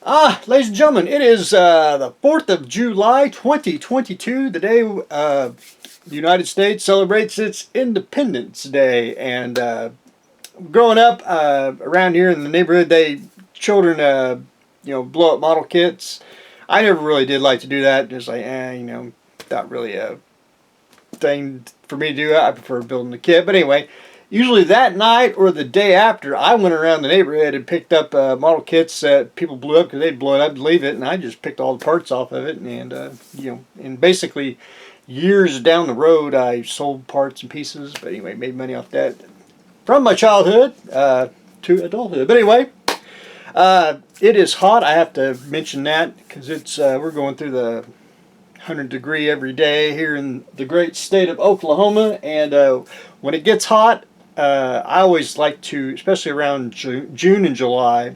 Ladies and gentlemen, it is the 4th of July 2022, the day the United States celebrates its Independence Day. And growing up around here in the neighborhood, children blow up model kits. I never really did like to do that. Just like, not really a thing for me to do. I prefer building the kit. But anyway, usually that night or the day after, I went around the neighborhood and picked up model kits that people blew up because they'd blow it up and leave it, and I just picked all the parts off of it, and basically years down the road, I sold parts and pieces. But anyway, made money off that from my childhood to adulthood. But anyway. It is hot. I have to mention that because we're going through the 100-degree every day here in the great state of Oklahoma, and when it gets hot, I always like to, especially around June and July,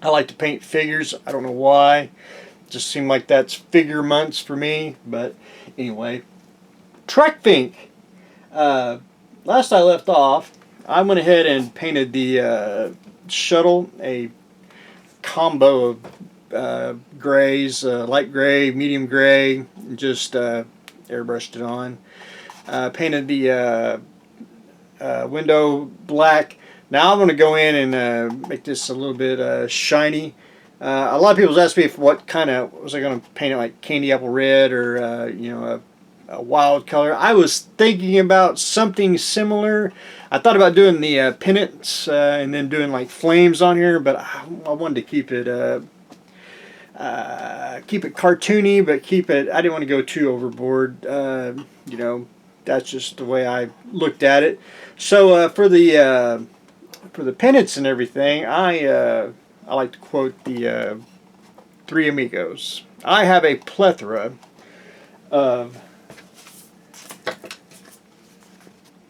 I like to paint figures. I don't know why. It just seemed like that's figure months for me. But anyway, Trek Fink. Last I left off, I went ahead and painted the shuttle, a combo of grays, light gray, medium gray, just airbrushed it on. Painted the window black. Now I'm going to go in and make this a little bit shiny. A lot of people ask me what kind of, was I going to paint it like candy apple red or a wild color. I was thinking about something similar. I thought about doing the pennants and then doing like flames on here, but I wanted to keep it cartoony, but I didn't want to go too overboard. That's just the way I looked at it. So for the pennants and everything, I like to quote the Three Amigos. I have a plethora of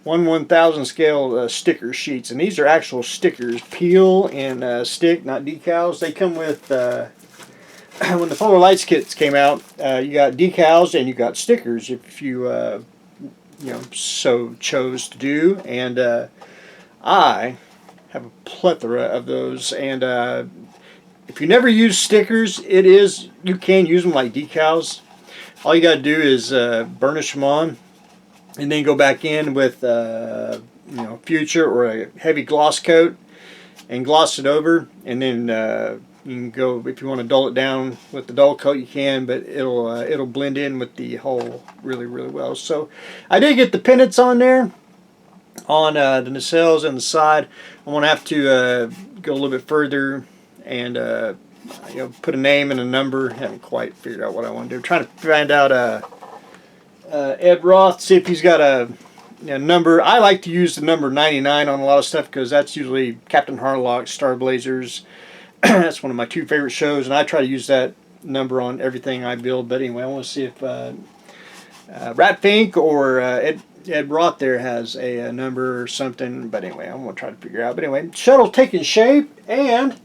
1/1000 scale sticker sheets, and these are actual stickers, peel and stick, not decals. They come with when the Polar Lights kits came out, you got decals and you got stickers if you so chose to do. And I have a plethora of those. And if you never use stickers, you can use them like decals. All you got to do is burnish them on, and then go back in with Future or a heavy gloss coat and gloss it over, and then you can go, if you want to dull it down with the dull coat, you can, but it'll blend in with the whole really, really well. So I did get the pennants on there on the nacelles and the side. I'm going to have to go a little bit further and put a name and a number. Haven't quite figured out what I want to do. I'm trying to find out Ed Roth, see if he's got a number. I like to use the number 99 on a lot of stuff because that's usually Captain Harlock, Star Blazers. That's one of my two favorite shows, and I try to use that number on everything I build. But anyway, I want to see if Trek Fink or Ed Roth there has a number or something. But anyway, I'm going to try to figure out. But anyway, shuttle taking shape. And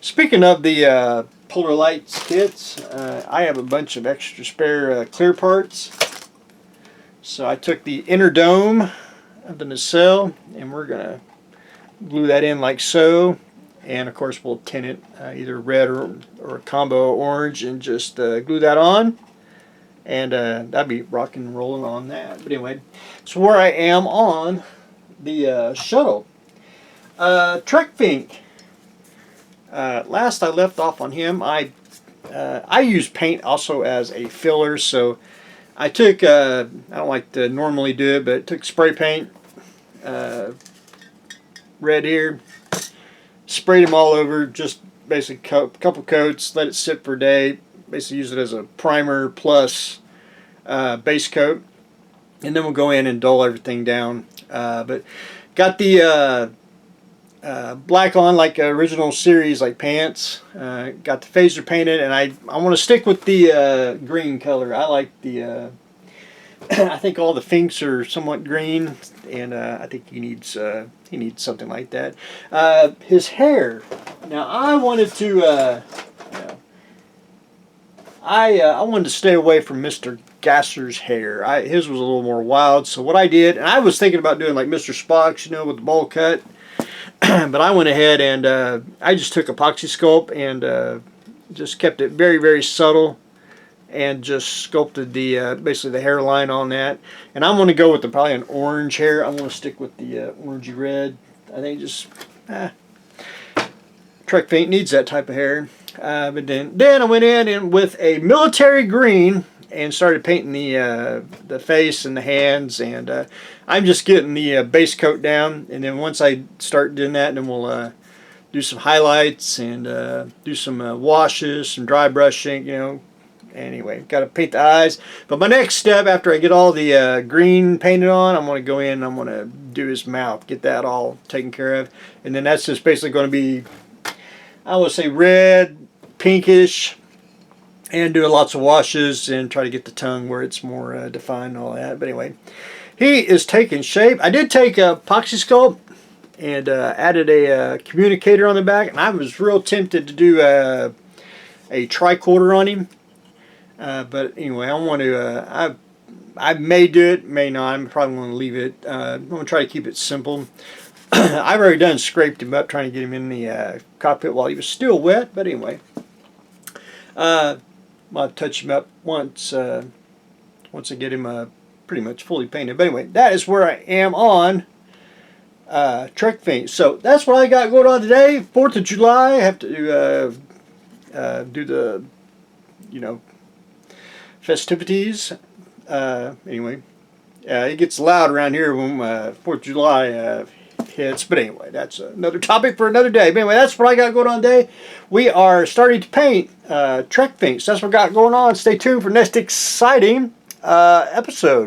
speaking of the Polar Lights kits, I have a bunch of extra spare clear parts. So I took the inner dome of the nacelle, and we're going to glue that in like so. And of course we'll tint it either red or a combo orange, and just glue that on. And that'd be rocking and rolling on that. But anyway, so where I am on the shuttle. Trek Fink. Last I left off on him, I use paint also as a filler. So I took, I don't like to normally do it, but I took spray paint, red here, sprayed them all over, just basically a couple coats, let it sit for a day, basically use it as a primer plus base coat, and then we'll go in and dull everything down. But got the black on like original series, like pants, got the phaser painted, and I want to stick with the green color. I like the I think all the Finks are somewhat green, and I think he needs something like that. His hair. Now I wanted to I wanted to stay away from Mr. Gasser's hair. His was a little more wild. So what I did, and I was thinking about doing like Mr. Spock's, with the bowl cut. But I went ahead and I just took epoxy sculpt and Just kept it very, very subtle, and just sculpted the basically the hairline on that. And I'm going to go with probably an orange hair. I'm going to stick with the orangey red. I think just Trek Fink needs that type of hair. But then I went in with a military green and started painting the face and the hands. And I'm just getting the base coat down. And then once I start doing that, then we'll do some highlights and do some washes, some dry brushing, you know. Anyway, got to paint the eyes. But my next step, after I get all the green painted on, I'm going to go in and I'm going to do his mouth, get that all taken care of. And then that's just basically going to be, I would say, red, pinkish, and do lots of washes and try to get the tongue where it's more defined and all that. But anyway, he is taking shape. I did take a epoxy sculpt and added a communicator on the back, and I was real tempted to do a tricorder on him. But anyway, I want to, I may do it, may not. I'm probably going to leave it. I'm going to try to keep it simple. I've already done scraped him up trying to get him in the cockpit while he was still wet. But anyway, I'll touch him up once I get him pretty much fully painted. But anyway, that is where I am on Trek Fink. So that's what I got going on today. 4th of July. I have to do the, you know, festivities. Anyway, it gets loud around here when 4th of July hits. But anyway, that's another topic for another day. But anyway, that's what I got going on today. We are starting to paint Trek Fink. So that's what I got going on. Stay tuned for next exciting episode.